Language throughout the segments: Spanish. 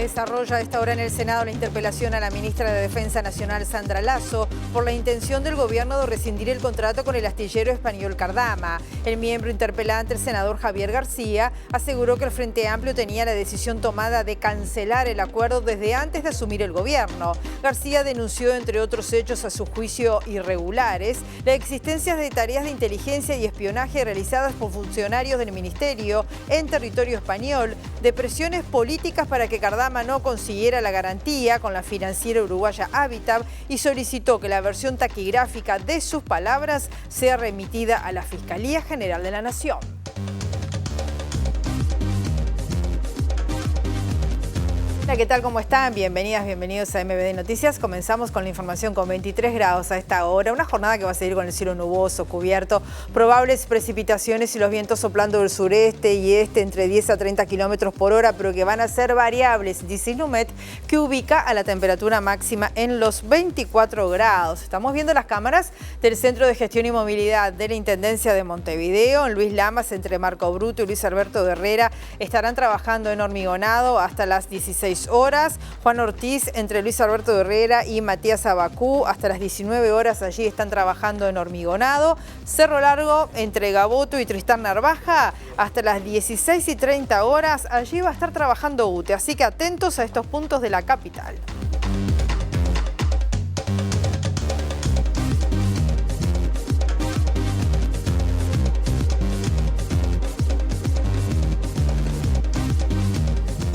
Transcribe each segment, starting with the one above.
desarrolla a esta hora en el Senado la interpelación a la ministra de Defensa Nacional, Sandra Lasso, por la intención del gobierno de rescindir el contrato con el astillero español Cardama. El miembro interpelante, el senador Javier García, aseguró que el Frente Amplio tenía la decisión tomada de cancelar el acuerdo desde antes de asumir el gobierno. García denunció, entre otros hechos a su juicio irregulares, la existencia de tareas de inteligencia y espionaje realizadas por funcionarios del ministerio en territorio español, de presiones políticas para que Cardama no consiguiera la garantía con la financiera uruguaya Habitat y solicitó que la versión taquigráfica de sus palabras sea remitida a la Fiscalía General de la Nación. Hola, ¿qué tal? ¿Cómo están? Bienvenidas, bienvenidos a MBD Noticias. Comenzamos con la información con 23 grados a esta hora. Una jornada que va a seguir con el cielo nuboso, cubierto, probables precipitaciones y los vientos soplando del sureste y este entre 10 a 30 kilómetros por hora, pero que van a ser variables, dice Inumet, que ubica a la temperatura máxima en los 24 grados. Estamos viendo las cámaras del Centro de Gestión y Movilidad de la Intendencia de Montevideo. En Luis Lamas, entre Marco Bruto y Luis Alberto de Herrera, estarán trabajando en hormigonado hasta las 16 horas. Juan Ortiz, entre Luis Alberto de Herrera y Matías Abacú, hasta las 19 horas allí están trabajando en hormigonado. Cerro Largo, entre Gaboto y Tristán Narvaja, hasta las 16:30 horas, allí va a estar trabajando UTE. Así que atentos a estos puntos de la capital.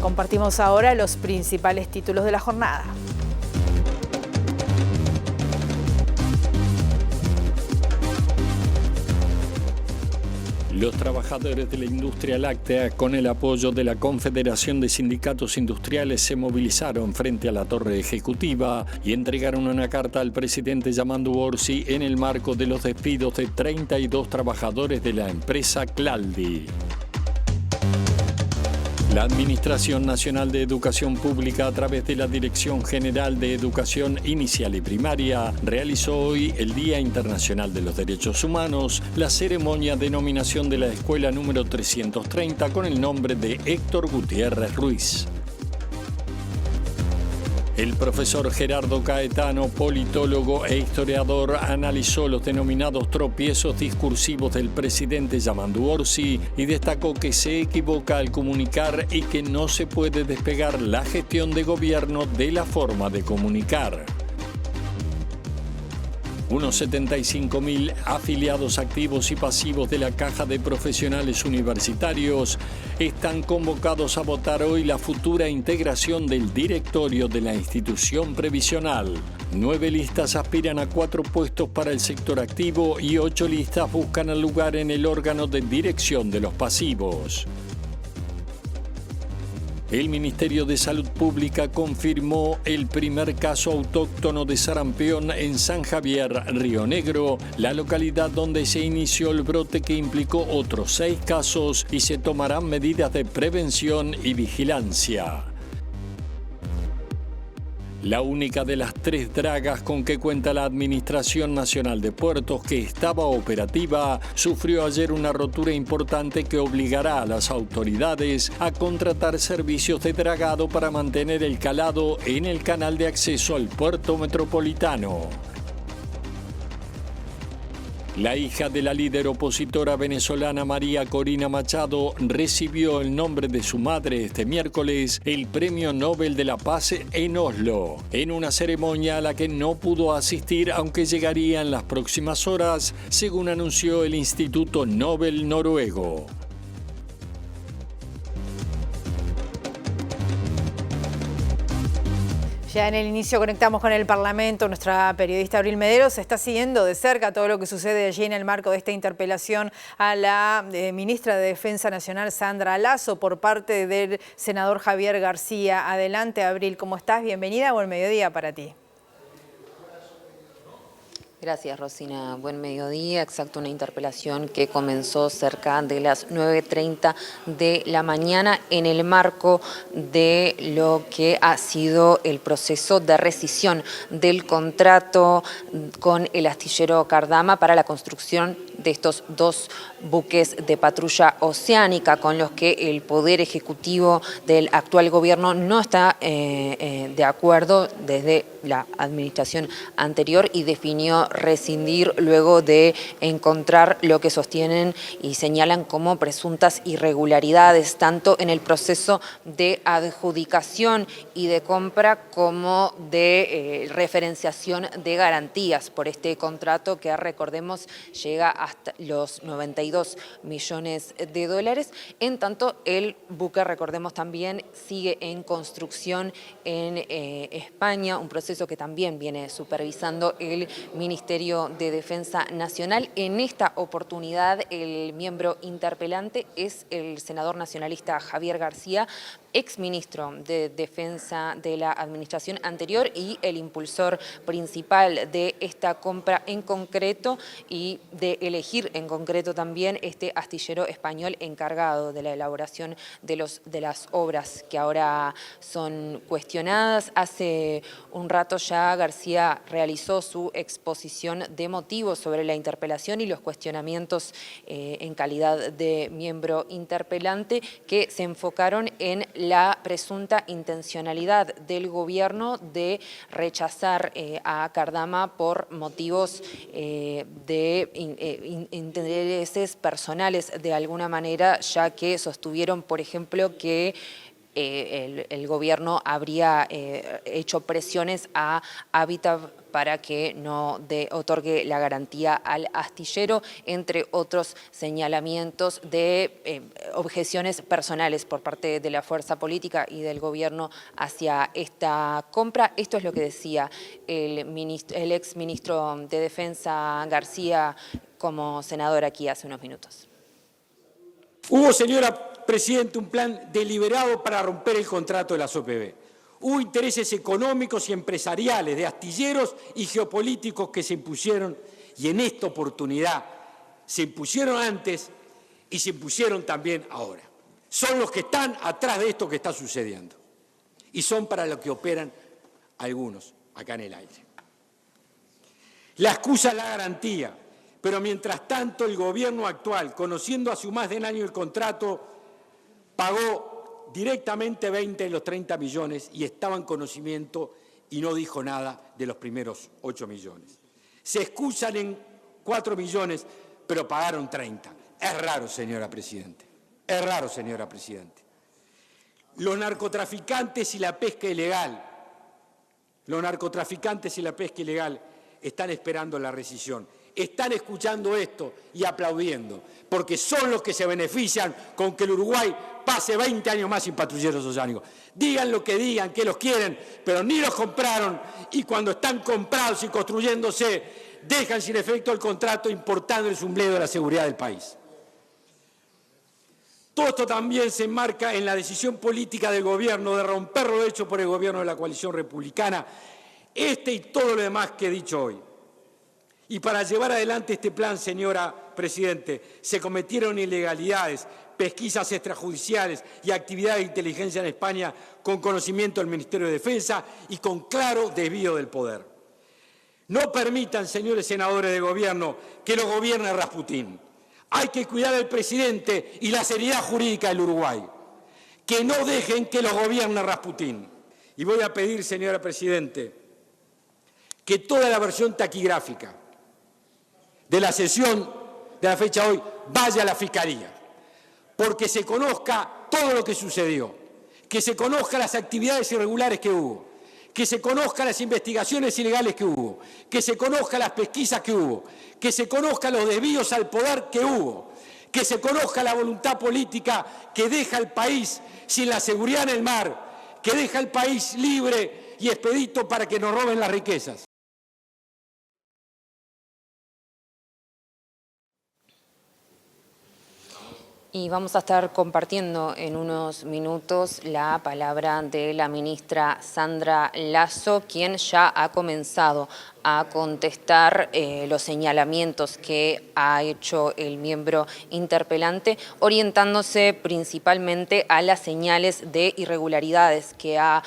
Compartimos ahora los principales títulos de la jornada. Los trabajadores de la industria láctea, con el apoyo de la Confederación de Sindicatos Industriales, se movilizaron frente a la Torre Ejecutiva y entregaron una carta al presidente Yamandu Orsi en el marco de los despidos de 32 trabajadores de la empresa Claldi. La Administración Nacional de Educación Pública, a través de la Dirección General de Educación Inicial y Primaria, realizó hoy el Día Internacional de los Derechos Humanos, la ceremonia de nominación de la escuela número 330 con el nombre de Héctor Gutiérrez Ruiz. El profesor Gerardo Caetano, politólogo e historiador, analizó los denominados tropiezos discursivos del presidente Yamandu Orsi y destacó que se equivoca al comunicar y que no se puede despegar la gestión de gobierno de la forma de comunicar. Unos 75.000 afiliados activos y pasivos de la Caja de Profesionales Universitarios están convocados a votar hoy la futura integración del directorio de la institución previsional. 9 listas aspiran a 4 puestos para el sector activo y 8 listas buscan el lugar en el órgano de dirección de los pasivos. El Ministerio de Salud Pública confirmó el primer caso autóctono de sarampión en San Javier, Río Negro, la localidad donde se inició el brote que implicó otros 6 casos y se tomarán medidas de prevención y vigilancia. La única de las 3 dragas con que cuenta la Administración Nacional de Puertos, que estaba operativa, sufrió ayer una rotura importante que obligará a las autoridades a contratar servicios de dragado para mantener el calado en el canal de acceso al puerto metropolitano. La hija de la líder opositora venezolana María Corina Machado recibió en nombre de su madre este miércoles el Premio Nobel de la Paz en Oslo, en una ceremonia a la que no pudo asistir, aunque llegaría en las próximas horas, según anunció el Instituto Nobel noruego. Ya en el inicio conectamos con el Parlamento. Nuestra periodista Abril Mederos está siguiendo de cerca todo lo que sucede allí en el marco de esta interpelación a la ministra de Defensa Nacional, Sandra Lasso, por parte del senador Javier García. Adelante, Abril, ¿cómo estás? Bienvenida, buen mediodía para ti. Gracias, Rosina. Buen mediodía. Exacto, una interpelación que comenzó cerca de las 9:30 de la mañana en el marco de lo que ha sido el proceso de rescisión del contrato con el astillero Cardama para la construcción de estos 2 buques de patrulla oceánica con los que el Poder Ejecutivo del actual gobierno no está de acuerdo desde la administración anterior y definió rescindir luego de encontrar lo que sostienen y señalan como presuntas irregularidades, tanto en el proceso de adjudicación y de compra como de referenciación de garantías por este contrato que, recordemos, llega hasta los 92 millones de dólares. En tanto, el buque, recordemos también, sigue en construcción en España, un proceso que también viene supervisando el Ministerio de Defensa Nacional. En esta oportunidad, el miembro interpelante es el senador nacionalista Javier García, exministro de Defensa de la administración anterior y el impulsor principal de esta compra en concreto y de elegir en concreto también este astillero español encargado de la elaboración de las obras que ahora son cuestionadas. Hace un rato ya García realizó su exposición de motivos sobre la interpelación y los cuestionamientos en calidad de miembro interpelante que se enfocaron en la presunta intencionalidad del gobierno de rechazar a Cardama por motivos de intereses personales de alguna manera, ya que sostuvieron, por ejemplo, que el gobierno habría hecho presiones a Habitat para que no otorgue la garantía al astillero, entre otros señalamientos de objeciones personales por parte de la fuerza política y del gobierno hacia esta compra. Esto es lo que decía el exministro de Defensa García como senador aquí hace unos minutos. Hubo, señora Presidenta, un plan deliberado para romper el contrato de las OPB. Hubo intereses económicos y empresariales de astilleros y geopolíticos que se impusieron, y en esta oportunidad se impusieron antes y se impusieron también ahora. Son los que están atrás de esto que está sucediendo y son para lo que operan algunos acá en el aire. La excusa es la garantía, pero mientras tanto el gobierno actual, conociendo hace más de un año el contrato, pagó directamente 20 de los 30 millones y estaba en conocimiento y no dijo nada de los primeros 8 millones. Se excusan en 4 millones, pero pagaron 30. Es raro, señora Presidente. Es raro, señora Presidente. Los narcotraficantes y la pesca ilegal, están esperando la rescisión. Están escuchando esto y aplaudiendo, porque son los que se benefician con que el Uruguay pase 20 años más sin patrulleros oceánicos. Digan lo que digan, que los quieren, pero ni los compraron, y cuando están comprados y construyéndose, dejan sin efecto el contrato, importándoles un bledo de la seguridad del país. Todo esto también se enmarca en la decisión política del gobierno de romper lo hecho por el gobierno de la coalición republicana, y todo lo demás que he dicho hoy. Y para llevar adelante este plan, señora Presidente, se cometieron ilegalidades, pesquisas extrajudiciales y actividades de inteligencia en España con conocimiento del Ministerio de Defensa y con claro desvío del poder. No permitan, señores senadores de gobierno, que los gobierne Rasputín. Hay que cuidar al presidente y la seriedad jurídica del Uruguay. Que no dejen que los gobierne Rasputín. Y voy a pedir, señora Presidente, que toda la versión taquigráfica de la sesión de la fecha hoy vaya a la Fiscalía, porque se conozca todo lo que sucedió, que se conozcan las actividades irregulares que hubo, que se conozcan las investigaciones ilegales que hubo, que se conozcan las pesquisas que hubo, que se conozcan los desvíos al poder que hubo, que se conozca la voluntad política que deja al país sin la seguridad en el mar, que deja al país libre y expedito para que nos roben las riquezas. Y vamos a estar compartiendo en unos minutos la palabra de la ministra Sandra Lasso, quien ya ha comenzado a contestar los señalamientos que ha hecho el miembro interpelante, orientándose principalmente a las señales de irregularidades que ha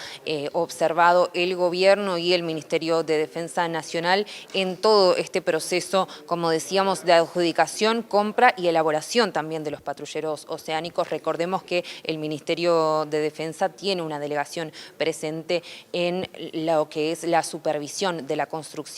observado el gobierno y el Ministerio de Defensa Nacional en todo este proceso, como decíamos, de adjudicación, compra y elaboración también de los patrulleros oceánicos. Recordemos que el Ministerio de Defensa tiene una delegación presente en lo que es la supervisión de la construcción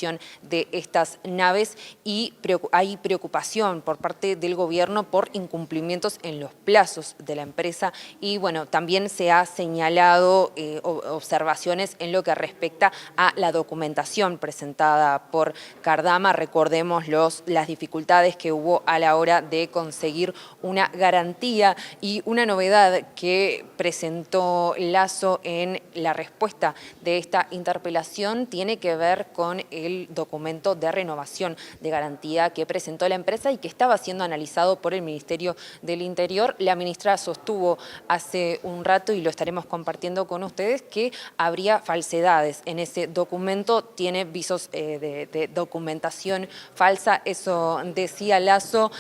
de estas naves y hay preocupación por parte del gobierno por incumplimientos en los plazos de la empresa y bueno, también se ha señalado observaciones en lo que respecta a la documentación presentada por Cardama. Recordemos las dificultades que hubo a la hora de conseguir una garantía y una novedad que presentó Lasso en la respuesta de esta interpelación tiene que ver con el documento de renovación de garantía que presentó la empresa y que estaba siendo analizado por el Ministerio del Interior. La ministra sostuvo hace un rato, y lo estaremos compartiendo con ustedes, que habría falsedades en ese documento, tiene visos de documentación falsa, eso decía Lasso.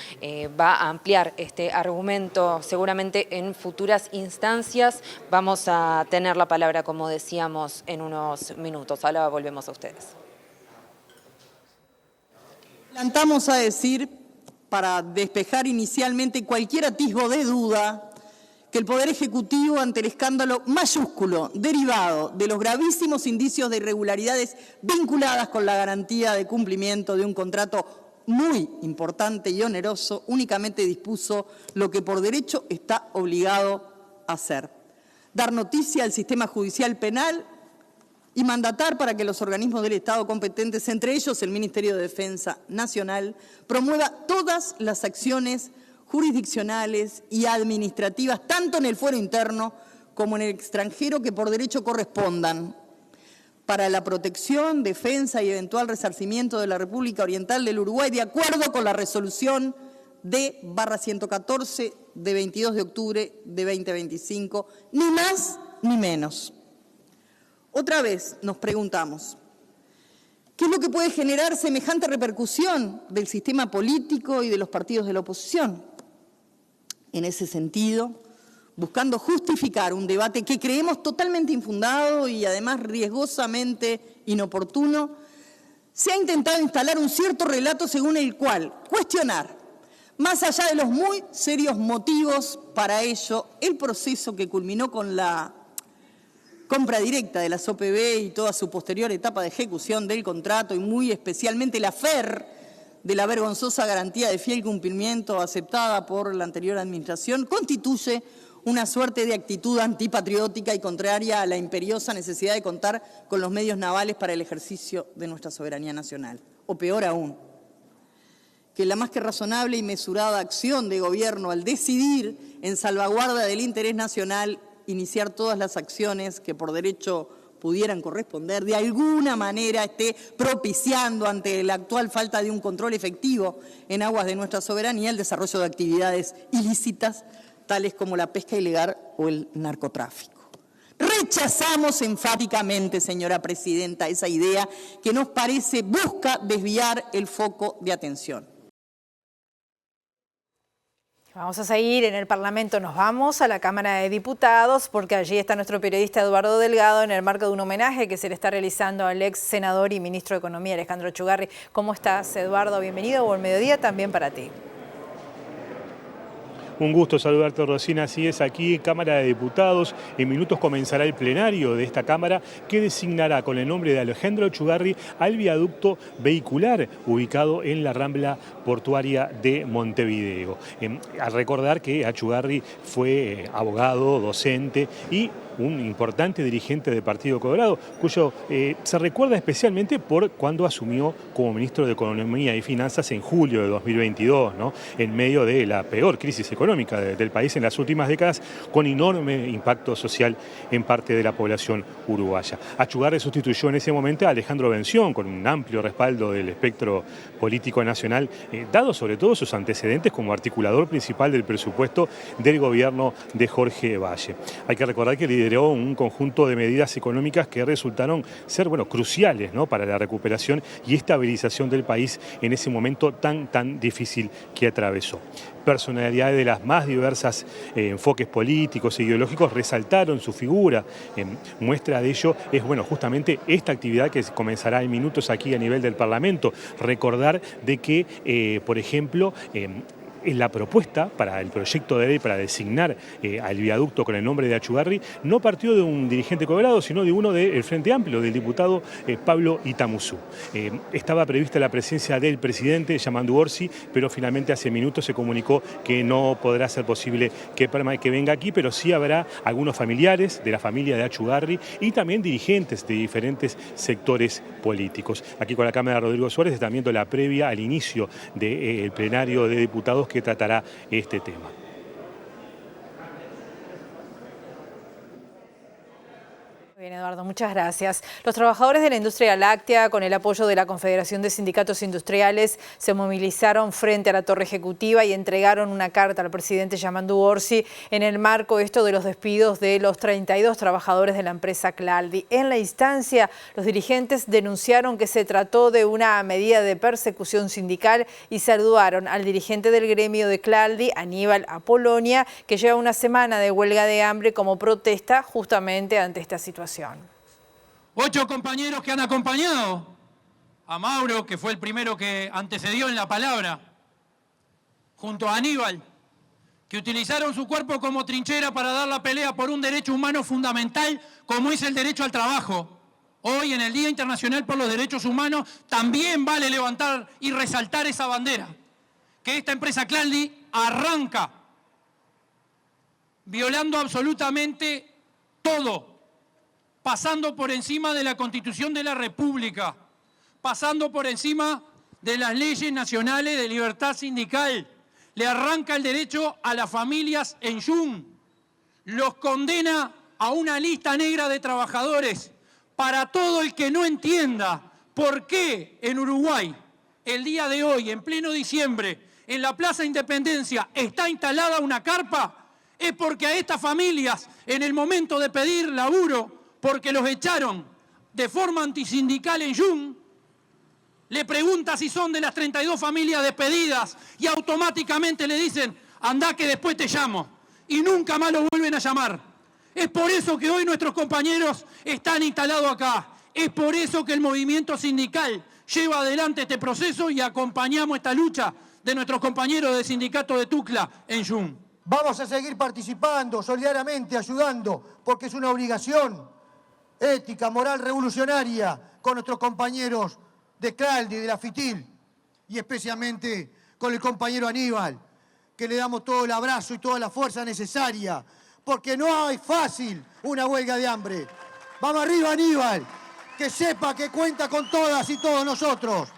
Va a ampliar este argumento seguramente en futuras instancias. Vamos a tener la palabra, como decíamos, en unos minutos. Ahora volvemos a ustedes. Adelantamos a decir, para despejar inicialmente cualquier atisbo de duda, que el Poder Ejecutivo, ante el escándalo mayúsculo derivado de los gravísimos indicios de irregularidades vinculadas con la garantía de cumplimiento de un contrato muy importante y oneroso, únicamente dispuso lo que por derecho está obligado a hacer: dar noticia al sistema judicial penal y mandatar para que los organismos del Estado competentes, entre ellos el Ministerio de Defensa Nacional, promueva todas las acciones jurisdiccionales y administrativas, tanto en el fuero interno como en el extranjero, que por derecho correspondan, para la protección, defensa y eventual resarcimiento de la República Oriental del Uruguay, de acuerdo con la resolución D/114 de 22 de octubre de 2025, ni más ni menos. Otra vez nos preguntamos, ¿qué es lo que puede generar semejante repercusión del sistema político y de los partidos de la oposición? En ese sentido, buscando justificar un debate que creemos totalmente infundado y además riesgosamente inoportuno, se ha intentado instalar un cierto relato según el cual cuestionar, más allá de los muy serios motivos para ello, el proceso que culminó con la compra directa de las OPB y toda su posterior etapa de ejecución del contrato, y muy especialmente el afer de la vergonzosa garantía de fiel cumplimiento aceptada por la anterior administración, constituye una suerte de actitud antipatriótica y contraria a la imperiosa necesidad de contar con los medios navales para el ejercicio de nuestra soberanía nacional. O peor aún, que la más que razonable y mesurada acción de gobierno al decidir, en salvaguarda del interés nacional, iniciar todas las acciones que por derecho pudieran corresponder, de alguna manera esté propiciando, ante la actual falta de un control efectivo en aguas de nuestra soberanía, el desarrollo de actividades ilícitas, tales como la pesca ilegal o el narcotráfico. Rechazamos enfáticamente, señora presidenta, esa idea que nos parece busca desviar el foco de atención. Vamos a seguir en el Parlamento, nos vamos a la Cámara de Diputados porque allí está nuestro periodista Eduardo Delgado en el marco de un homenaje que se le está realizando al ex senador y ministro de Economía, Alejandro Echugarri. ¿Cómo estás, Eduardo? Bienvenido, buen mediodía también para ti. Un gusto saludarte, Rosina. Así es, aquí en Cámara de Diputados. En minutos comenzará el plenario de esta Cámara que designará con el nombre de Alejandro Echugarri al viaducto vehicular ubicado en la Rambla Portuaria de Montevideo. Al recordar que Echugarri fue abogado, docente y un importante dirigente del Partido Colorado, cuyo se recuerda especialmente por cuando asumió como ministro de Economía y Finanzas en julio de 2022, ¿no? En medio de la peor crisis económica del país en las últimas décadas, con enorme impacto social en parte de la población uruguaya. Echugarri sustituyó en ese momento a Alejandro Bención, con un amplio respaldo del espectro político nacional, dado sobre todo sus antecedentes como articulador principal del presupuesto del gobierno de Jorge Valle. Hay que recordar que el consideró un conjunto de medidas económicas que resultaron ser, cruciales, ¿no?, para la recuperación y estabilización del país en ese momento tan difícil que atravesó. Personalidades de las más diversas enfoques políticos e ideológicos resaltaron su figura. Muestra de ello es, justamente esta actividad que comenzará en minutos aquí a nivel del Parlamento. Recordar de que, por ejemplo, en la propuesta para el proyecto de ley para designar al viaducto con el nombre de Achugarri no partió de un dirigente colorado, sino de uno del Frente Amplio, del diputado Pablo Itamuzú. Estaba prevista la presencia del presidente Yamandu Orsi, pero finalmente hace minutos se comunicó que no podrá ser posible que venga aquí, pero sí habrá algunos familiares de la familia de Achugarri y también dirigentes de diferentes sectores políticos. Aquí con la cámara de Rodrigo Suárez están viendo la previa al inicio del plenario de diputados que tratará este tema. Bien, Eduardo, muchas gracias. Los trabajadores de la industria láctea, con el apoyo de la Confederación de Sindicatos Industriales, se movilizaron frente a la Torre Ejecutiva y entregaron una carta al presidente Yamandu Orsi en el marco de los despidos de los 32 trabajadores de la empresa Claldi. En la instancia, los dirigentes denunciaron que se trató de una medida de persecución sindical y saludaron al dirigente del gremio de Claldi, Aníbal Apolonia, que lleva una semana de huelga de hambre como protesta justamente ante esta situación. 8 compañeros que han acompañado a Mauro, que fue el primero que antecedió en la palabra, junto a Aníbal, que utilizaron su cuerpo como trinchera para dar la pelea por un derecho humano fundamental como es el derecho al trabajo. Hoy, en el Día Internacional por los Derechos Humanos, también vale levantar y resaltar esa bandera, que esta empresa Claldi arranca violando absolutamente todo, pasando por encima de la Constitución de la República, pasando por encima de las leyes nacionales de libertad sindical. Le arranca el derecho a las familias en Jun, los condena a una lista negra de trabajadores. Para todo el que no entienda por qué en Uruguay, el día de hoy, en pleno diciembre, en la Plaza Independencia está instalada una carpa, es porque a estas familias, en el momento de pedir laburo, porque los echaron de forma antisindical en Jun, le pregunta si son de las 32 familias despedidas y automáticamente le dicen, andá que después te llamo, y nunca más lo vuelven a llamar. Es por eso que hoy nuestros compañeros están instalados acá. Es por eso que el movimiento sindical lleva adelante este proceso y acompañamos esta lucha de nuestros compañeros del sindicato de Tucla en Jun. Vamos a seguir participando, solidariamente, ayudando, porque es una obligación ética, moral, revolucionaria con nuestros compañeros de Claldi, de la FITIL, y especialmente con el compañero Aníbal, que le damos todo el abrazo y toda la fuerza necesaria, porque no hay fácil una huelga de hambre. Vamos arriba, Aníbal, que sepa que cuenta con todas y todos nosotros.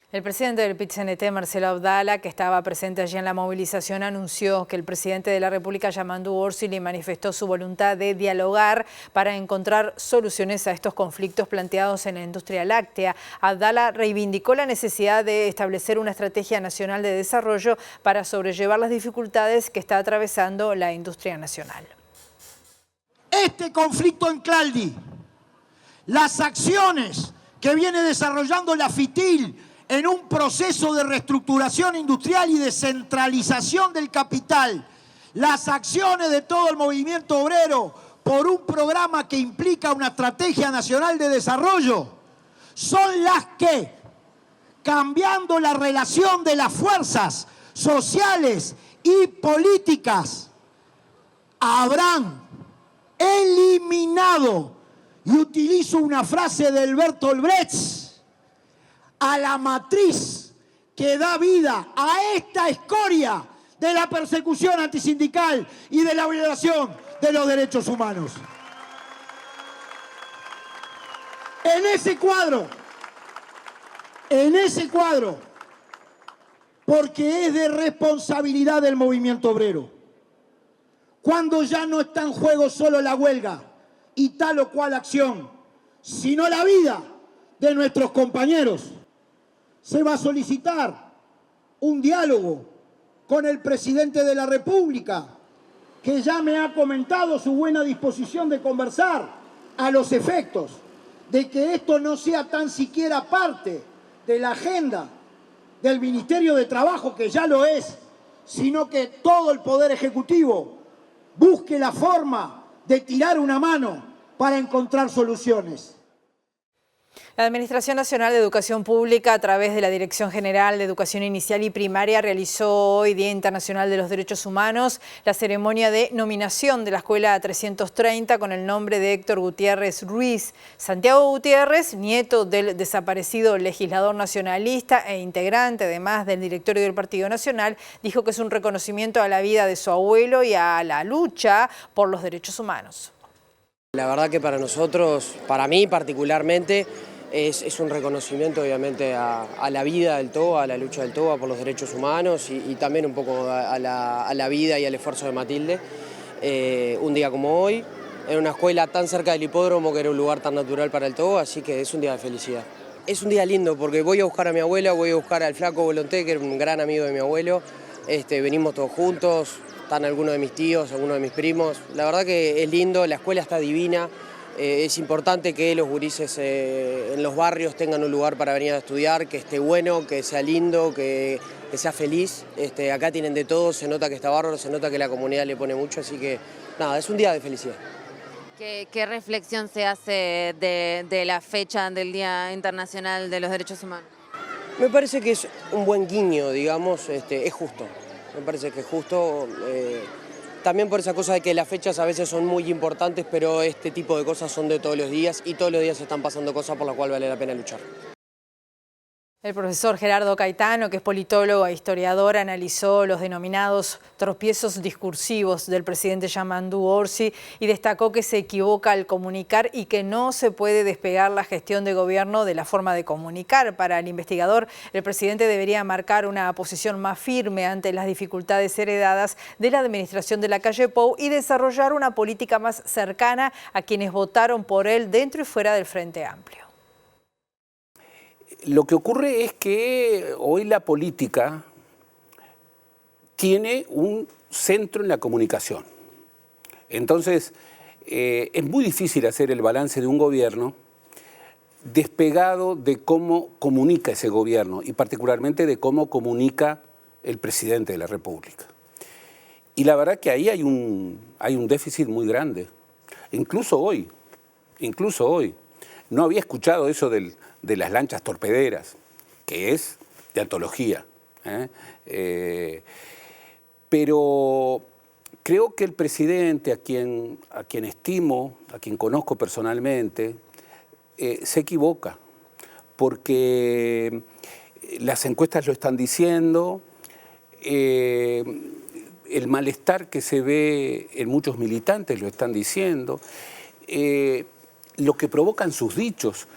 El presidente del PIT-CNT, Marcelo Abdala, que estaba presente allí en la movilización, anunció que el presidente de la República, Yamandu Orsi, le manifestó su voluntad de dialogar para encontrar soluciones a estos conflictos planteados en la industria láctea. Abdala reivindicó la necesidad de establecer una estrategia nacional de desarrollo para sobrellevar las dificultades que está atravesando la industria nacional. Este conflicto en Claldi, las acciones que viene desarrollando la FITIL, en un proceso de reestructuración industrial y descentralización del capital, las acciones de todo el movimiento obrero por un programa que implica una estrategia nacional de desarrollo, son las que, cambiando la relación de las fuerzas sociales y políticas, habrán eliminado, y utilizo una frase de Bertolt Brecht, a la matriz que da vida a esta escoria de la persecución antisindical y de la violación de los derechos humanos. En ese cuadro, porque es de responsabilidad del movimiento obrero, cuando ya no está en juego solo la huelga y tal o cual acción, sino la vida de nuestros compañeros, se va a solicitar un diálogo con el presidente de la República, que ya me ha comentado su buena disposición de conversar a los efectos de que esto no sea tan siquiera parte de la agenda del Ministerio de Trabajo, que ya lo es, sino que todo el Poder Ejecutivo busque la forma de tirar una mano para encontrar soluciones. La Administración Nacional de Educación Pública, a través de la Dirección General de Educación Inicial y Primaria, realizó hoy, Día Internacional de los Derechos Humanos, la ceremonia de nominación de la Escuela 330 con el nombre de Héctor Gutiérrez Ruiz. Santiago Gutiérrez, nieto del desaparecido legislador nacionalista e integrante además del directorio del Partido Nacional, dijo que es un reconocimiento a la vida de su abuelo y a la lucha por los derechos humanos. La verdad que para nosotros, para mí particularmente, es un reconocimiento obviamente a la vida del TOA, a la lucha del TOA por los derechos humanos y también un poco a la vida y al esfuerzo de Matilde. Un día como hoy, en una escuela tan cerca del hipódromo, que era un lugar tan natural para el TOA, así que es un día de felicidad. Es un día lindo porque voy a buscar a mi abuela, voy a buscar al flaco Volonté, que era un gran amigo de mi abuelo. Venimos todos juntos, están algunos de mis tíos, algunos de mis primos. La verdad que es lindo, la escuela está divina. Es importante que los gurises en los barrios tengan un lugar para venir a estudiar, que esté bueno, que sea lindo, que sea feliz. Acá tienen de todo, se nota que está bárbaro, se nota que la comunidad le pone mucho, así que nada, es un día de felicidad. ¿Qué reflexión se hace de la fecha del Día Internacional de los Derechos Humanos? Me parece que es un buen guiño, digamos, es justo. Me parece que es justo. También por esa cosa de que las fechas a veces son muy importantes, pero este tipo de cosas son de todos los días y todos los días están pasando cosas por las cuales vale la pena luchar. El profesor Gerardo Caetano, que es politólogo e historiador, analizó los denominados tropiezos discursivos del presidente Yamandu Orsi y destacó que se equivoca al comunicar y que no se puede despegar la gestión de gobierno de la forma de comunicar. Para el investigador, el presidente debería marcar una posición más firme ante las dificultades heredadas de la administración de Lacalle Pou y desarrollar una política más cercana a quienes votaron por él dentro y fuera del Frente Amplio. Lo que ocurre es que hoy la política tiene un centro en la comunicación. Entonces, es muy difícil hacer el balance de un gobierno despegado de cómo comunica ese gobierno y particularmente de cómo comunica el presidente de la República. Y la verdad que ahí hay un déficit muy grande. Incluso hoy, no había escuchado eso de las lanchas torpederas, que es de antología. Pero creo que el presidente, a quien estimo, a quien conozco personalmente, se equivoca, porque las encuestas lo están diciendo, el malestar que se ve en muchos militantes lo están diciendo, lo que provocan sus dichos.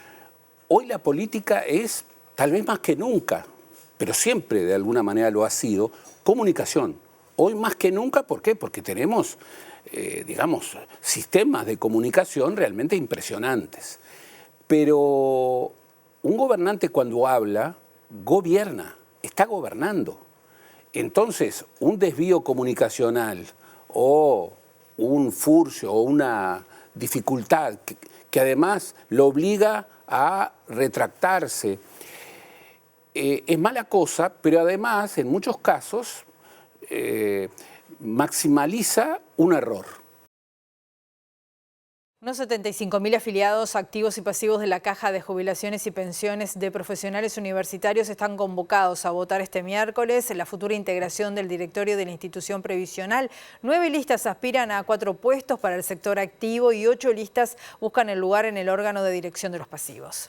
Hoy la política es, tal vez más que nunca, pero siempre de alguna manera lo ha sido, comunicación. Hoy más que nunca, ¿por qué? Porque tenemos, digamos, sistemas de comunicación realmente impresionantes. Pero un gobernante cuando habla, gobierna, está gobernando. Entonces, un desvío comunicacional o un furcio o una dificultad que además lo obliga a retractarse, es mala cosa, pero además, en muchos casos, maximaliza un error. Unos 75.000 afiliados activos y pasivos de la Caja de Jubilaciones y Pensiones de Profesionales Universitarios están convocados a votar este miércoles en la futura integración del directorio de la institución previsional. 9 listas aspiran a 4 puestos para el sector activo y 8 listas buscan el lugar en el órgano de dirección de los pasivos.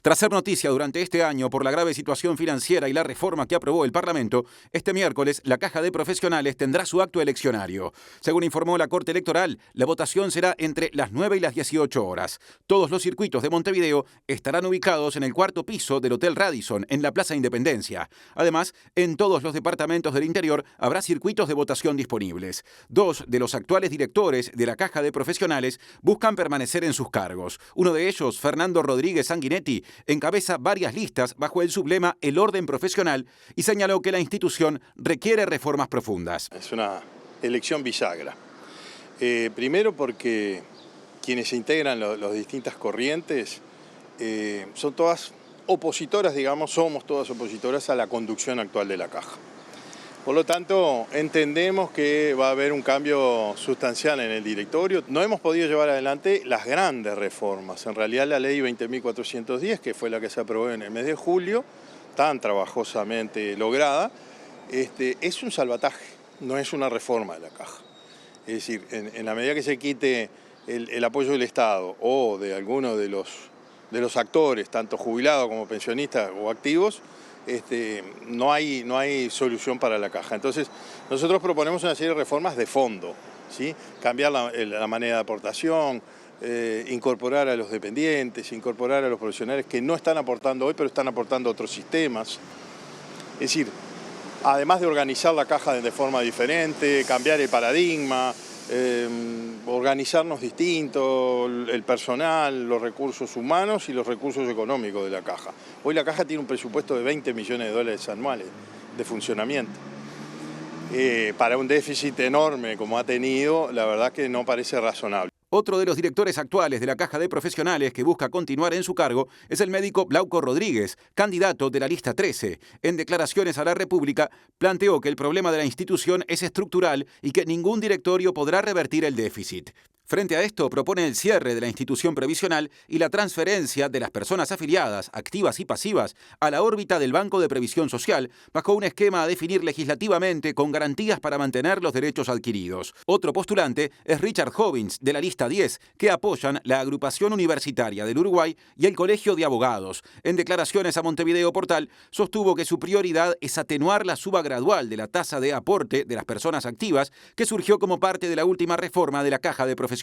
Tras ser noticia durante este año por la grave situación financiera y la reforma que aprobó el Parlamento, este miércoles la Caja de Profesionales tendrá su acto eleccionario. Según informó la Corte Electoral, la votación será entre las 9 y las 18 horas. Todos los circuitos de Montevideo estarán ubicados en el 4º piso del Hotel Radisson, en la Plaza Independencia. Además, en todos los departamentos del interior habrá circuitos de votación disponibles. 2 de los actuales directores de la Caja de Profesionales buscan permanecer en sus cargos. Uno de ellos, Fernando Rodríguez Sanguinetti, encabeza varias listas bajo el sublema El Orden Profesional y señaló que la institución requiere reformas profundas. Es una elección bisagra. Primero porque quienes se integran las distintas corrientes son todas opositoras, digamos, somos todas opositoras a la conducción actual de la Caja. Por lo tanto, entendemos que va a haber un cambio sustancial en el directorio. No hemos podido llevar adelante las grandes reformas. En realidad la ley 20.410, que fue la que se aprobó en el mes de julio, tan trabajosamente lograda, es un salvataje, no es una reforma de la Caja. Es decir, en la medida que se quite el apoyo del Estado o de alguno de los actores, tanto jubilados como pensionistas o activos, no hay solución para la Caja. Entonces, nosotros proponemos una serie de reformas de fondo, ¿sí? Cambiar la manera de aportación, incorporar a los dependientes, incorporar a los profesionales que no están aportando hoy, pero están aportando otros sistemas. Es decir, además de organizar la Caja de forma diferente, cambiar el paradigma, organizarnos distinto, el personal, los recursos humanos y los recursos económicos de la Caja. Hoy la Caja tiene un presupuesto de 20 millones de dólares anuales de funcionamiento. Para un déficit enorme como ha tenido, la verdad que no parece razonable. Otro de los directores actuales de la Caja de Profesionales que busca continuar en su cargo es el médico Glauco Rodríguez, candidato de la lista 13. En declaraciones a la República, planteó que el problema de la institución es estructural y que ningún directorio podrá revertir el déficit. Frente a esto, propone el cierre de la institución previsional y la transferencia de las personas afiliadas, activas y pasivas, a la órbita del Banco de Previsión Social, bajo un esquema a definir legislativamente con garantías para mantener los derechos adquiridos. Otro postulante es Richard Hobbins, de la lista 10, que apoyan la Agrupación Universitaria del Uruguay y el Colegio de Abogados. En declaraciones a Montevideo Portal, sostuvo que su prioridad es atenuar la suba gradual de la tasa de aporte de las personas activas, que surgió como parte de la última reforma de la Caja de Profesionales.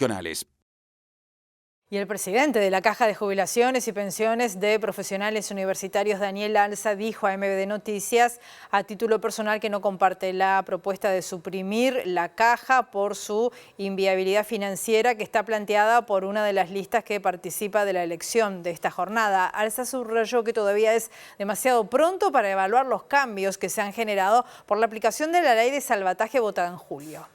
Y el presidente de la Caja de Jubilaciones y Pensiones de Profesionales Universitarios, Daniel Alza, dijo a MBD Noticias a título personal que no comparte la propuesta de suprimir la Caja por su inviabilidad financiera que está planteada por una de las listas que participa de la elección de esta jornada. Alza subrayó que todavía es demasiado pronto para evaluar los cambios que se han generado por la aplicación de la ley de salvataje votada en julio.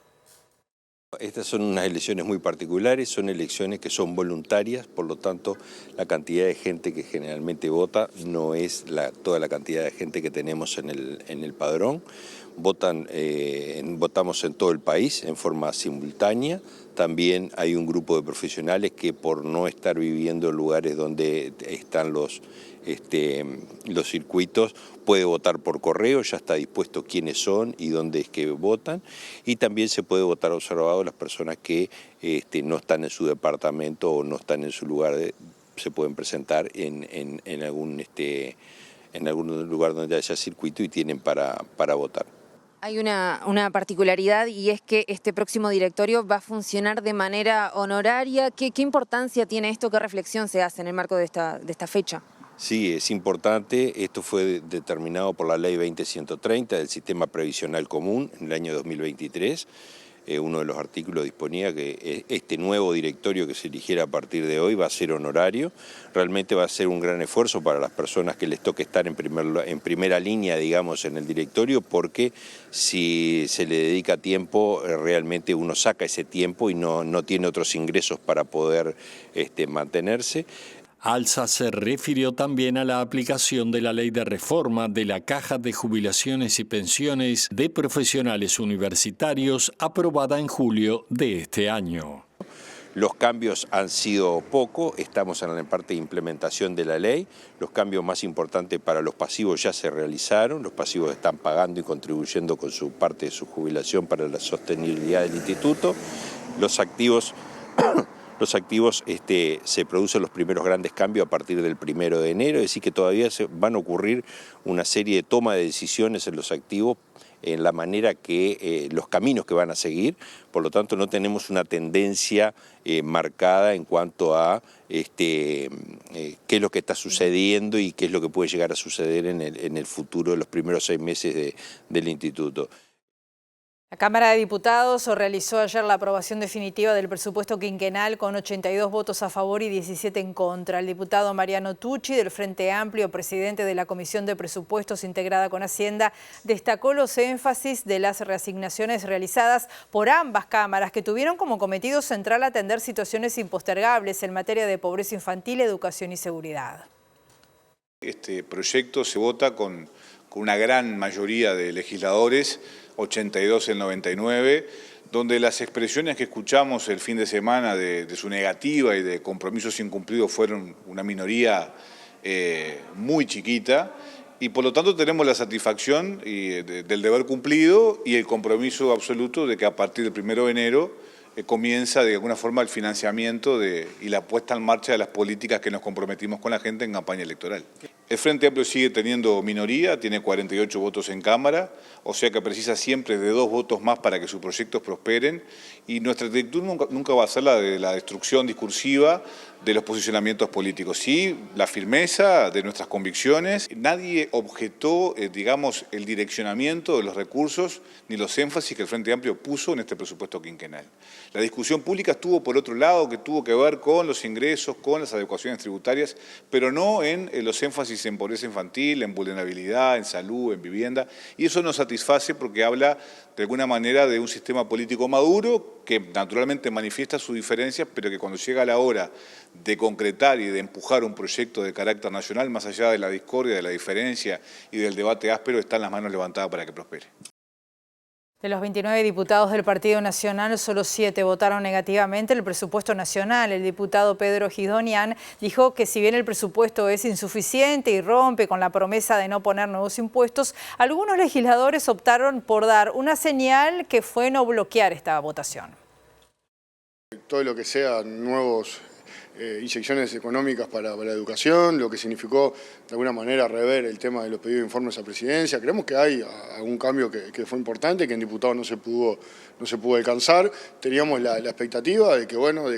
Estas son unas elecciones muy particulares, son elecciones que son voluntarias, por lo tanto la cantidad de gente que generalmente vota no es toda la cantidad de gente que tenemos en el padrón. Votamos en todo el país en forma simultánea. También hay un grupo de profesionales que por no estar viviendo en lugares donde están los circuitos puede votar por correo, ya está dispuesto quiénes son y dónde es que votan, y también se puede votar observado las personas que no están en su departamento o no están en su lugar, se pueden presentar en algún lugar donde haya circuito y tienen para votar. Hay una particularidad y es que este próximo directorio va a funcionar de manera honoraria. ¿Qué importancia tiene esto? ¿Qué reflexión se hace en el marco de esta fecha? Sí, es importante. Esto fue determinado por la Ley 20.130 del Sistema Previsional Común en el año 2023. Uno de los artículos disponía que este nuevo directorio que se eligiera a partir de hoy va a ser honorario. Realmente va a ser un gran esfuerzo para las personas que les toque estar en primera línea, digamos, en el directorio, porque si se le dedica tiempo, realmente uno saca ese tiempo y no tiene otros ingresos para poder mantenerse. Alza se refirió también a la aplicación de la ley de reforma de la Caja de Jubilaciones y Pensiones de Profesionales Universitarios aprobada en julio de este año. Los cambios han sido poco, estamos en la parte de implementación de la ley. Los cambios más importantes para los pasivos ya se realizaron, los pasivos están pagando y contribuyendo con su parte de su jubilación para la sostenibilidad del instituto. Los activos se producen los primeros grandes cambios a partir del 1 de enero, es decir que todavía van a ocurrir una serie de toma de decisiones en los activos en la manera que los caminos que van a seguir, por lo tanto no tenemos una tendencia marcada en cuanto a qué es lo que está sucediendo y qué es lo que puede llegar a suceder en el futuro de los primeros 6 meses del instituto. La Cámara de Diputados realizó ayer la aprobación definitiva del presupuesto quinquenal con 82 votos a favor y 17 en contra. El diputado Mariano Tucci, del Frente Amplio, presidente de la Comisión de Presupuestos integrada con Hacienda, destacó los énfasis de las reasignaciones realizadas por ambas cámaras, que tuvieron como cometido central atender situaciones impostergables en materia de pobreza infantil, educación y seguridad. Este proyecto se vota con una gran mayoría de legisladores, 82 en 99, donde las expresiones que escuchamos el fin de semana de su negativa y de compromisos incumplidos fueron una minoría muy chiquita, y por lo tanto tenemos la satisfacción del deber cumplido y el compromiso absoluto de que a partir del 1 de enero comienza de alguna forma el financiamiento y la puesta en marcha de las políticas que nos comprometimos con la gente en campaña electoral. El Frente Amplio sigue teniendo minoría, tiene 48 votos en Cámara, o sea que precisa siempre de 2 votos más para que sus proyectos prosperen, y nuestra actitud nunca va a ser la de la destrucción discursiva de los posicionamientos políticos, sí la firmeza de nuestras convicciones. Nadie objetó, digamos, el direccionamiento de los recursos ni los énfasis que el Frente Amplio puso en este presupuesto quinquenal. La discusión pública estuvo por otro lado, que tuvo que ver con los ingresos, con las adecuaciones tributarias, pero no en los énfasis en pobreza infantil, en vulnerabilidad, en salud, en vivienda, y eso nos satisface porque habla de alguna manera de un sistema político maduro que naturalmente manifiesta sus diferencias, pero que cuando llega la hora de concretar y de empujar un proyecto de carácter nacional, más allá de la discordia, de la diferencia y del debate áspero, están las manos levantadas para que prospere. De los 29 diputados del Partido Nacional, solo 7 votaron negativamente el presupuesto nacional. El diputado Pedro Gidonian dijo que si bien el presupuesto es insuficiente y rompe con la promesa de no poner nuevos impuestos, algunos legisladores optaron por dar una señal que fue no bloquear esta votación. Todo lo que sea nuevos inyecciones económicas para la educación, lo que significó de alguna manera rever el tema de los pedidos de informes a presidencia. Creemos que hay algún cambio que fue importante, que en diputados no se pudo alcanzar. Teníamos la expectativa de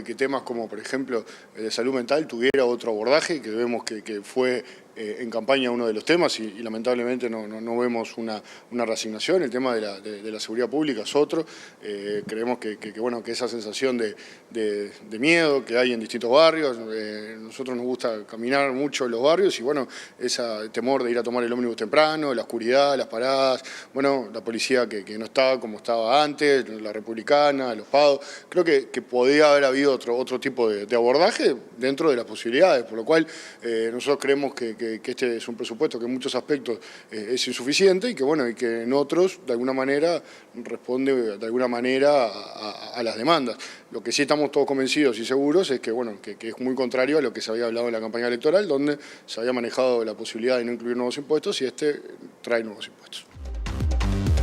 que temas como, por ejemplo, el de salud mental tuviera otro abordaje, que vemos que fue en campaña uno de los temas y lamentablemente no vemos una reasignación. El tema de la seguridad pública es otro. Creemos que esa sensación de miedo que hay en distintos barrios, nosotros nos gusta caminar mucho en los barrios y ese temor de ir a tomar el ómnibus temprano, la oscuridad, las paradas, la policía que no está como estaba antes, la republicana, los PADO. Creo que podría haber habido otro tipo de abordaje dentro de las posibilidades, por lo cual nosotros creemos que este es un presupuesto que en muchos aspectos es insuficiente y que en otros de alguna manera responde a las demandas. Lo que sí estamos todos convencidos y seguros es que es muy contrario a lo que se había hablado en la campaña electoral, donde se había manejado la posibilidad de no incluir nuevos impuestos y trae nuevos impuestos.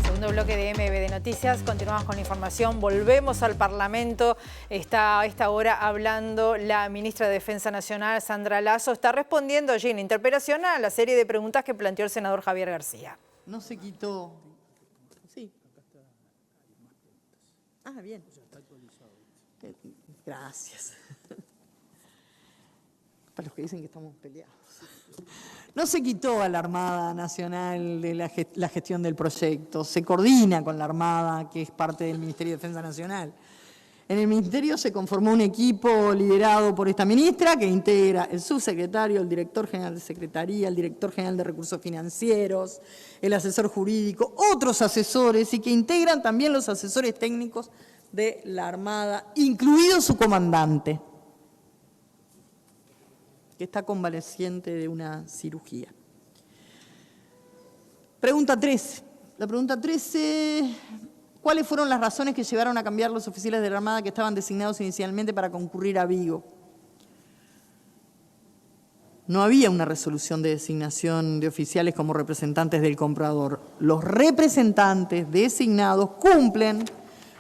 Segundo bloque de MBD Noticias, continuamos con la información, volvemos al Parlamento, está a esta hora hablando la ministra de Defensa Nacional, Sandra Lasso, está respondiendo allí en interpelación a la serie de preguntas que planteó el senador Javier García. No se quitó. Sí. Ah, bien. Gracias. Para los que dicen que estamos peleados. No se quitó a la Armada Nacional de la gestión del proyecto, se coordina con la Armada, que es parte del Ministerio de Defensa Nacional. En el Ministerio se conformó un equipo liderado por esta ministra que integra el subsecretario, el director general de Secretaría, el director general de Recursos Financieros, el asesor jurídico, otros asesores y que integran también los asesores técnicos de la Armada, incluido su comandante, que está convaleciente de una cirugía. Pregunta 13. La pregunta 13, ¿cuáles fueron las razones que llevaron a cambiar los oficiales de la Armada que estaban designados inicialmente para concurrir a Vigo? No había una resolución de designación de oficiales como representantes del comprador. Los representantes designados cumplen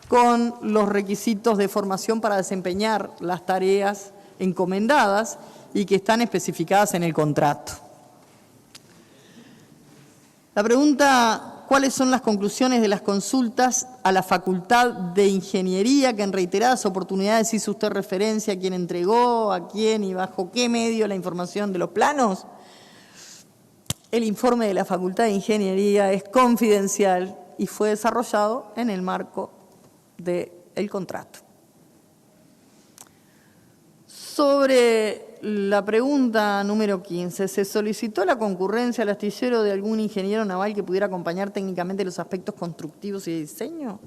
con los requisitos de formación para desempeñar las tareas encomendadas y que están especificadas en el contrato. La pregunta, ¿cuáles son las conclusiones de las consultas a la Facultad de Ingeniería que en reiteradas oportunidades hizo usted referencia a quién entregó, a quién y bajo qué medio la información de los planos? El informe de la Facultad de Ingeniería es confidencial y fue desarrollado en el marco del contrato. Sobre la pregunta número 15, ¿se solicitó la concurrencia al astillero de algún ingeniero naval que pudiera acompañar técnicamente los aspectos constructivos y de diseño?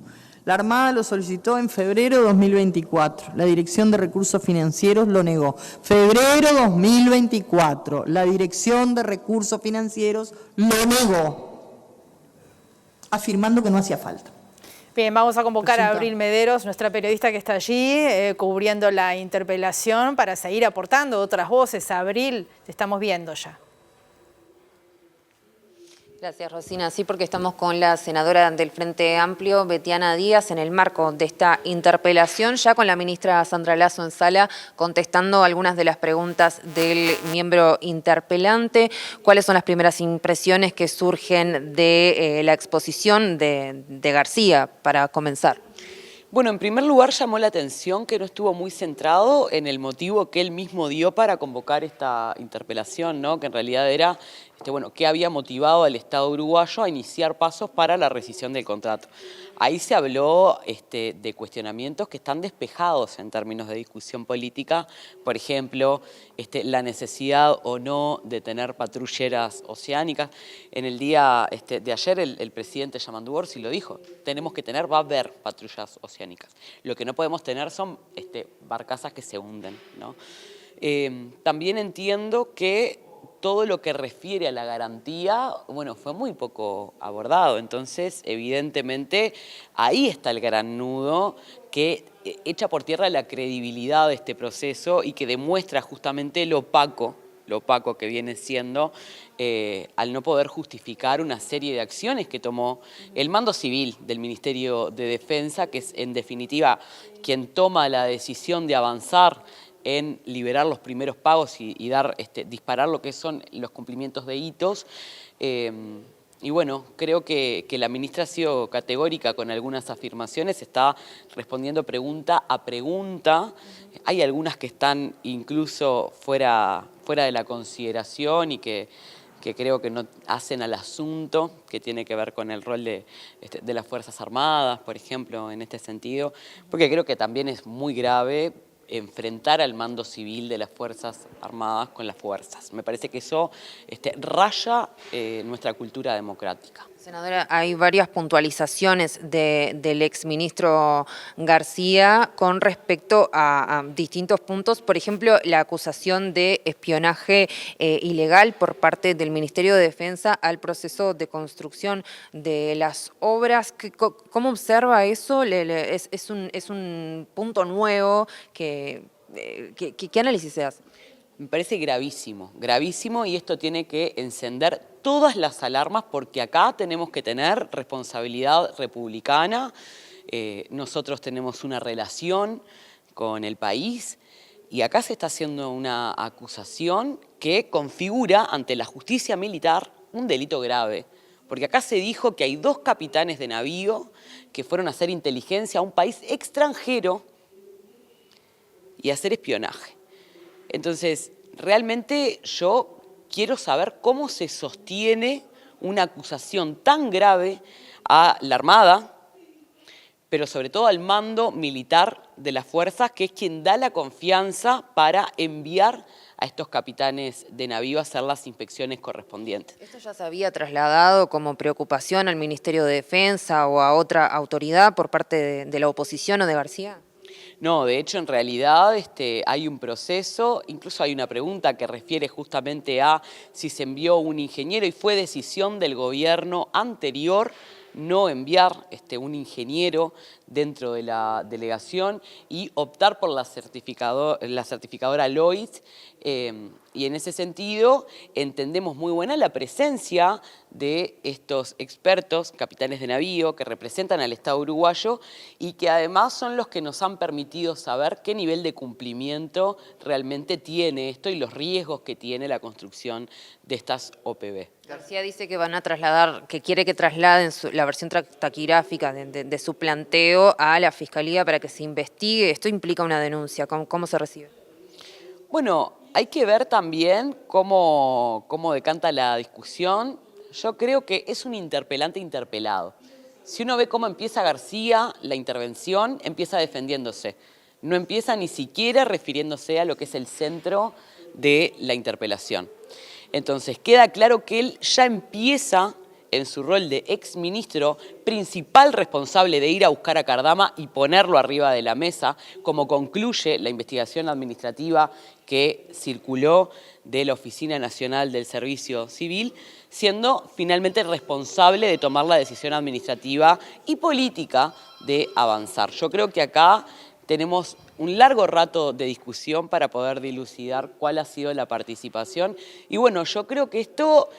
La Armada lo solicitó en febrero de 2024. La Dirección de Recursos Financieros lo negó. Febrero 2024. La Dirección de Recursos Financieros lo negó, afirmando que no hacía falta. Bien, vamos a convocar a Abril Mederos, nuestra periodista que está allí cubriendo la interpelación, para seguir aportando otras voces. Abril, te estamos viendo ya. Gracias, Rosina. Sí, porque estamos con la senadora del Frente Amplio, Betiana Díaz, en el marco de esta interpelación, ya con la ministra Sandra Lasso en sala, contestando algunas de las preguntas del miembro interpelante. ¿Cuáles son las primeras impresiones que surgen de la exposición de García, para comenzar? Bueno, en primer lugar llamó la atención que no estuvo muy centrado en el motivo que él mismo dio para convocar esta interpelación, ¿no? Que en realidad era qué había motivado al Estado uruguayo a iniciar pasos para la rescisión del contrato. Ahí se habló de cuestionamientos que están despejados en términos de discusión política, por ejemplo, la necesidad o no de tener patrulleras oceánicas. En el día de ayer el presidente Yamandu Orsi lo dijo, va a haber patrullas oceánicas. Lo que no podemos tener son barcazas que se hunden, ¿no? También entiendo que todo lo que refiere a la garantía, fue muy poco abordado. Entonces, evidentemente, ahí está el gran nudo que echa por tierra la credibilidad de este proceso y que demuestra justamente lo opaco que viene siendo al no poder justificar una serie de acciones que tomó el mando civil del Ministerio de Defensa, que es en definitiva quien toma la decisión de avanzar en liberar los primeros pagos y disparar lo que son los cumplimientos de hitos. Y bueno, creo que la ministra ha sido categórica con algunas afirmaciones, está respondiendo pregunta a pregunta. Hay algunas que están incluso fuera de la consideración y que creo que no hacen al asunto, que tiene que ver con el rol de las Fuerzas Armadas, por ejemplo, en este sentido, porque creo que también es muy grave enfrentar al mando civil de las Fuerzas Armadas con las fuerzas. Me parece que eso raya nuestra cultura democrática. Senadora, hay varias puntualizaciones del exministro García con respecto a distintos puntos. Por ejemplo, la acusación de espionaje ilegal por parte del Ministerio de Defensa al proceso de construcción de las obras. ¿Cómo observa eso? ¿Es un punto nuevo? ¿Qué análisis se hace? Me parece gravísimo, y esto tiene que encender todas las alarmas porque acá tenemos que tener responsabilidad republicana. Nosotros tenemos una relación con el país y acá se está haciendo una acusación que configura ante la justicia militar un delito grave. Porque acá se dijo que hay 2 capitanes de navío que fueron a hacer inteligencia a un país extranjero y a hacer espionaje. Entonces, realmente yo quiero saber cómo se sostiene una acusación tan grave a la Armada, pero sobre todo al mando militar de las fuerzas, que es quien da la confianza para enviar a estos capitanes de navío a hacer las inspecciones correspondientes. ¿Esto ya se había trasladado como preocupación al Ministerio de Defensa o a otra autoridad por parte de la oposición o de García? No, de hecho, en realidad hay un proceso, incluso hay una pregunta que refiere justamente a si se envió un ingeniero y fue decisión del gobierno anterior no enviar un ingeniero dentro de la delegación y optar por la certificadora Lloyds. Y en ese sentido entendemos muy buena la presencia de estos expertos, capitanes de navío, que representan al Estado uruguayo y que además son los que nos han permitido saber qué nivel de cumplimiento realmente tiene esto y los riesgos que tiene la construcción de estas OPB. García dice que van a trasladar, que quiere que trasladen la versión taquigráfica de su planteo a la Fiscalía para que se investigue. Esto implica una denuncia. ¿Cómo se recibe? Bueno, hay que ver también cómo decanta la discusión. Yo creo que es un interpelante interpelado. Si uno ve cómo empieza García la intervención, empieza defendiéndose. No empieza ni siquiera refiriéndose a lo que es el centro de la interpelación. Entonces queda claro que él ya empieza en su rol de exministro, principal responsable de ir a buscar a Cardama y ponerlo arriba de la mesa, como concluye la investigación administrativa que circuló de la Oficina Nacional del Servicio Civil, siendo finalmente responsable de tomar la decisión administrativa y política de avanzar. Yo creo que acá tenemos un largo rato de discusión para poder dilucidar cuál ha sido la participación. Y bueno, yo creo que esto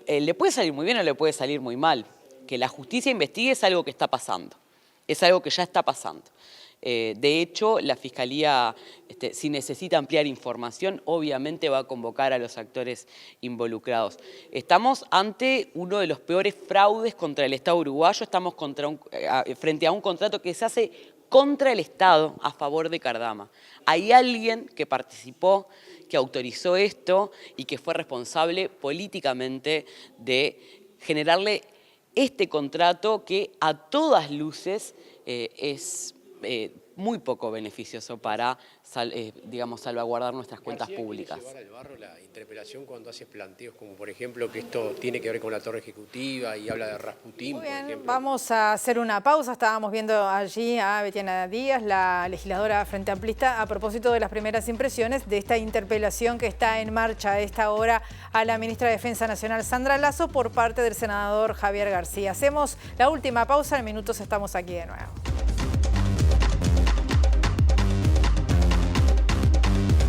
le puede salir muy bien o le puede salir muy mal. Que la justicia investigue es algo que está pasando, es algo que ya está pasando. De hecho, la Fiscalía, si necesita ampliar información, obviamente va a convocar a los actores involucrados. Estamos ante uno de los peores fraudes contra el Estado uruguayo, estamos frente a un contrato que se hace contra el Estado a favor de Cardama. Hay alguien que participó, que autorizó esto y que fue responsable políticamente de generarle este contrato que a todas luces es muy poco beneficioso para, digamos, salvaguardar nuestras cuentas públicas. ¿Llevar al barro la interpelación cuando haces planteos como, por ejemplo, que esto tiene que ver con la torre ejecutiva y habla de Rasputín, Muy bien, por ejemplo? vamos a hacer una pausa. Estábamos viendo allí a Betiana Díaz, la legisladora Frente Amplista, a propósito de las primeras impresiones de esta interpelación que está en marcha a esta hora a la ministra de Defensa Nacional, Sandra Lasso, por parte del senador Javier García. Hacemos la última pausa, en minutos estamos aquí de nuevo.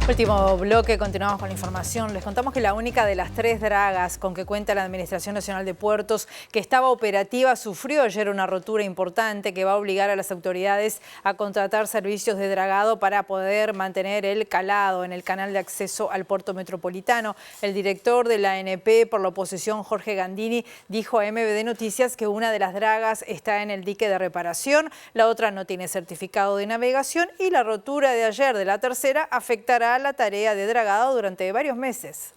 Último bloque, continuamos con la información. Les contamos que la única de las 3 dragas con que cuenta la Administración Nacional de Puertos que estaba operativa sufrió ayer una rotura importante que va a obligar a las autoridades a contratar servicios de dragado para poder mantener el calado en el canal de acceso al puerto metropolitano. El director de la ANP por la oposición, Jorge Gandini, dijo a MBD Noticias que una de las dragas está en el dique de reparación, la otra no tiene certificado de navegación y la rotura de ayer de la tercera afectará la tarea de dragado durante varios meses.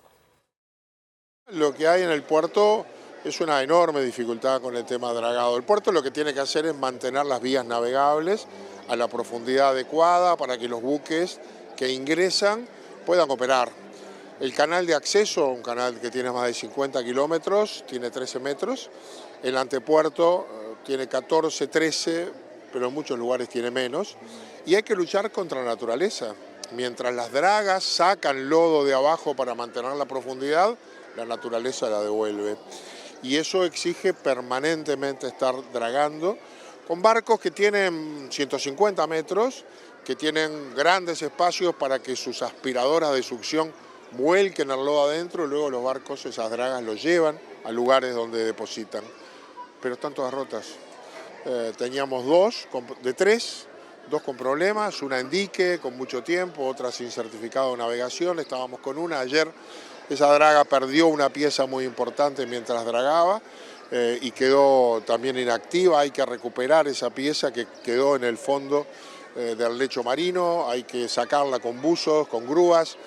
Lo que hay en el puerto es una enorme dificultad con el tema dragado. El puerto lo que tiene que hacer es mantener las vías navegables a la profundidad adecuada para que los buques que ingresan puedan operar. El canal de acceso, un canal que tiene más de 50 kilómetros, tiene 13 metros. El antepuerto tiene 14, 13, pero en muchos lugares tiene menos. Y hay que luchar contra la naturaleza. Mientras las dragas sacan lodo de abajo para mantener la profundidad, la naturaleza la devuelve. Y eso exige permanentemente estar dragando con barcos que tienen 150 metros, que tienen grandes espacios para que sus aspiradoras de succión vuelquen el lodo adentro y luego los barcos, esas dragas, los llevan a lugares donde depositan. Pero están todas rotas. Teníamos 2 de 3. 2 con problemas, una en dique con mucho tiempo, otra sin certificado de navegación, estábamos con una. Ayer esa draga perdió una pieza muy importante mientras dragaba y quedó también inactiva. Hay que recuperar esa pieza que quedó en el fondo del lecho marino, hay que sacarla con buzos, con grúas,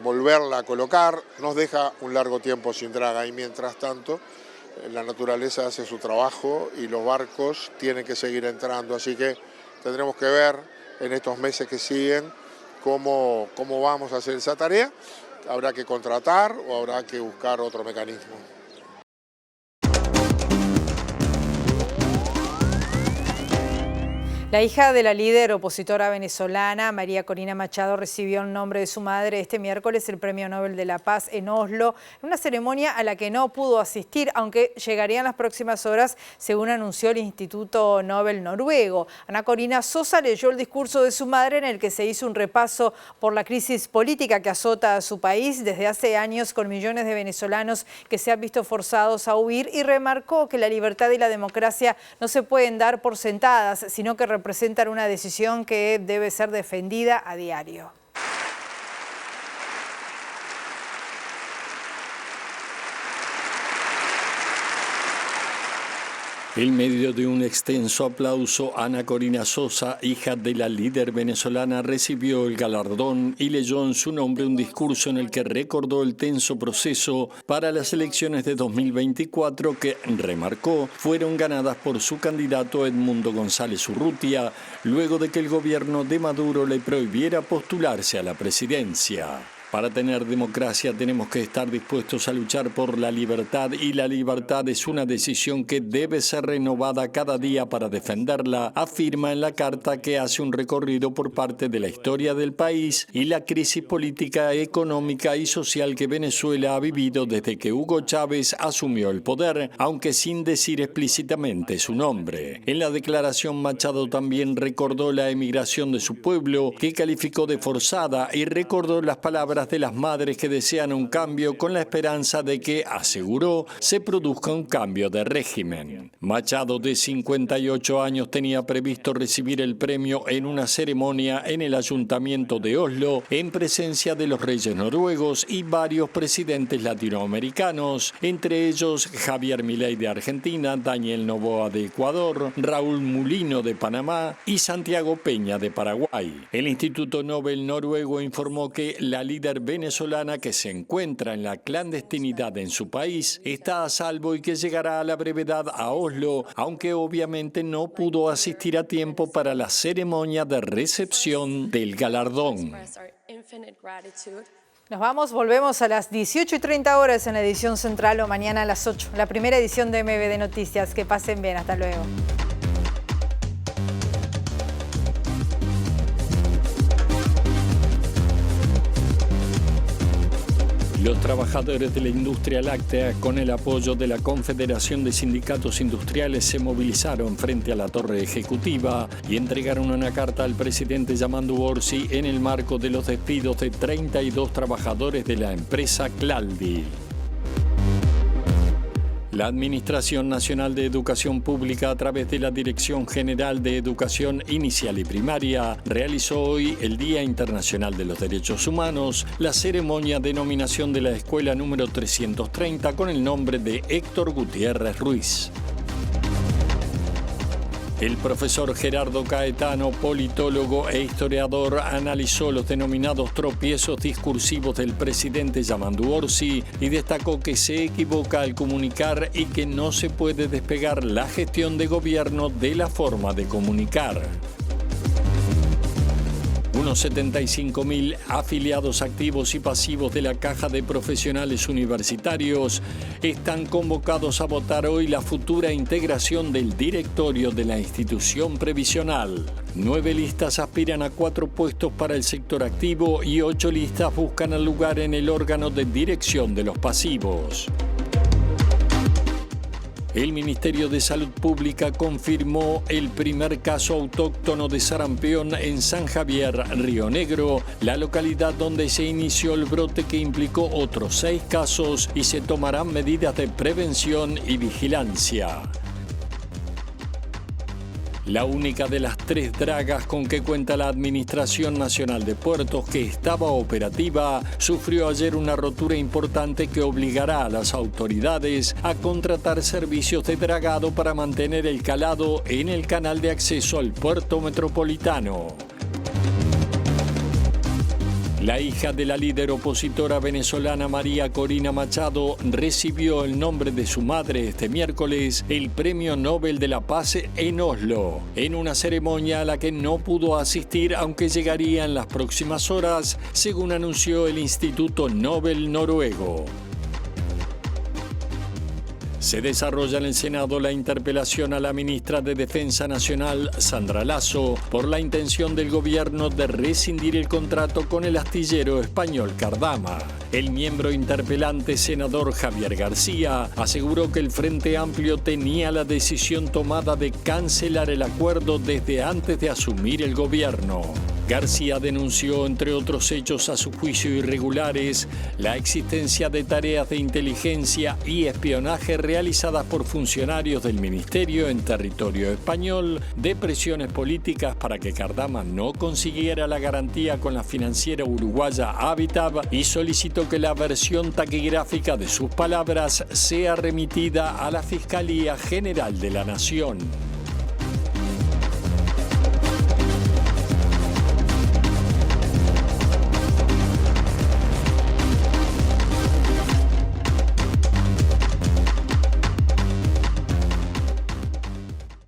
volverla a colocar. Nos deja un largo tiempo sin draga y mientras tanto la naturaleza hace su trabajo y los barcos tienen que seguir entrando, así que tendremos que ver en estos meses que siguen cómo vamos a hacer esa tarea. Habrá que contratar o habrá que buscar otro mecanismo. La hija de la líder opositora venezolana, María Corina Machado, recibió en nombre de su madre este miércoles el Premio Nobel de la Paz en Oslo, en una ceremonia a la que no pudo asistir, aunque llegaría en las próximas horas, según anunció el Instituto Nobel noruego. Ana Corina Sosa leyó el discurso de su madre en el que se hizo un repaso por la crisis política que azota a su país desde hace años, con millones de venezolanos que se han visto forzados a huir, y remarcó que la libertad y la democracia no se pueden dar por sentadas, sino que representan una decisión que debe ser defendida a diario. En medio de un extenso aplauso, Ana Corina Sosa, hija de la líder venezolana, recibió el galardón y leyó en su nombre un discurso en el que recordó el tenso proceso para las elecciones de 2024 que, remarcó, fueron ganadas por su candidato Edmundo González Urrutia, luego de que el gobierno de Maduro le prohibiera postularse a la presidencia. Para tener democracia tenemos que estar dispuestos a luchar por la libertad y la libertad es una decisión que debe ser renovada cada día para defenderla, afirma en la carta que hace un recorrido por parte de la historia del país y la crisis política, económica y social que Venezuela ha vivido desde que Hugo Chávez asumió el poder, aunque sin decir explícitamente su nombre. En la declaración, Machado también recordó la emigración de su pueblo, que calificó de forzada, y recordó las palabras de las madres que desean un cambio con la esperanza de que, aseguró, se produzca un cambio de régimen. Machado, de 58 años, tenía previsto recibir el premio en una ceremonia en el Ayuntamiento de Oslo, en presencia de los reyes noruegos y varios presidentes latinoamericanos, entre ellos Javier Milei de Argentina, Daniel Noboa de Ecuador, Raúl Mulino de Panamá y Santiago Peña de Paraguay. El Instituto Nobel noruego informó que la líder venezolana, que se encuentra en la clandestinidad en su país, está a salvo y que llegará a la brevedad a Oslo, aunque obviamente no pudo asistir a tiempo para la ceremonia de recepción del galardón. Nos vamos, volvemos a las 18:30 horas en la edición central o mañana a las 8. La primera edición de MBD Noticias. Que pasen bien, hasta luego. Los trabajadores de la industria láctea, con el apoyo de la Confederación de Sindicatos Industriales, se movilizaron frente a la Torre Ejecutiva y entregaron una carta al presidente Yamandu Orsi en el marco de los despidos de 32 trabajadores de la empresa Claldi. La Administración Nacional de Educación Pública, a través de la Dirección General de Educación Inicial y Primaria, realizó hoy el Día Internacional de los Derechos Humanos, la ceremonia de nominación de la escuela número 330 con el nombre de Héctor Gutiérrez Ruiz. El profesor Gerardo Caetano, politólogo e historiador, analizó los denominados tropiezos discursivos del presidente Yamandu Orsi y destacó que se equivoca al comunicar y que no se puede despegar la gestión de gobierno de la forma de comunicar. Unos 75.000 afiliados activos y pasivos de la Caja de Profesionales Universitarios están convocados a votar hoy la futura integración del directorio de la institución previsional. 9 listas aspiran a 4 puestos para el sector activo y 8 listas buscan el lugar en el órgano de dirección de los pasivos. El Ministerio de Salud Pública confirmó el primer caso autóctono de sarampión en San Javier, Río Negro, la localidad donde se inició el brote que implicó otros 6 casos y se tomarán medidas de prevención y vigilancia. La única de las 3 dragas con que cuenta la Administración Nacional de Puertos, que estaba operativa, sufrió ayer una rotura importante que obligará a las autoridades a contratar servicios de dragado para mantener el calado en el canal de acceso al puerto metropolitano. La hija de la líder opositora venezolana María Corina Machado recibió en nombre de su madre este miércoles el Premio Nobel de la Paz en Oslo, en una ceremonia a la que no pudo asistir, aunque llegaría en las próximas horas, según anunció el Instituto Nobel noruego. Se desarrolla en el Senado la interpelación a la ministra de Defensa Nacional, Sandra Lasso, por la intención del gobierno de rescindir el contrato con el astillero español Cardama. El miembro interpelante, senador Javier García, aseguró que el Frente Amplio tenía la decisión tomada de cancelar el acuerdo desde antes de asumir el gobierno. García denunció, entre otros hechos a su juicio irregulares, la existencia de tareas de inteligencia y espionaje realizadas por funcionarios del Ministerio en territorio español, de presiones políticas para que Cardama no consiguiera la garantía con la financiera uruguaya Habitat y solicitó que la versión taquigráfica de sus palabras sea remitida a la Fiscalía General de la Nación.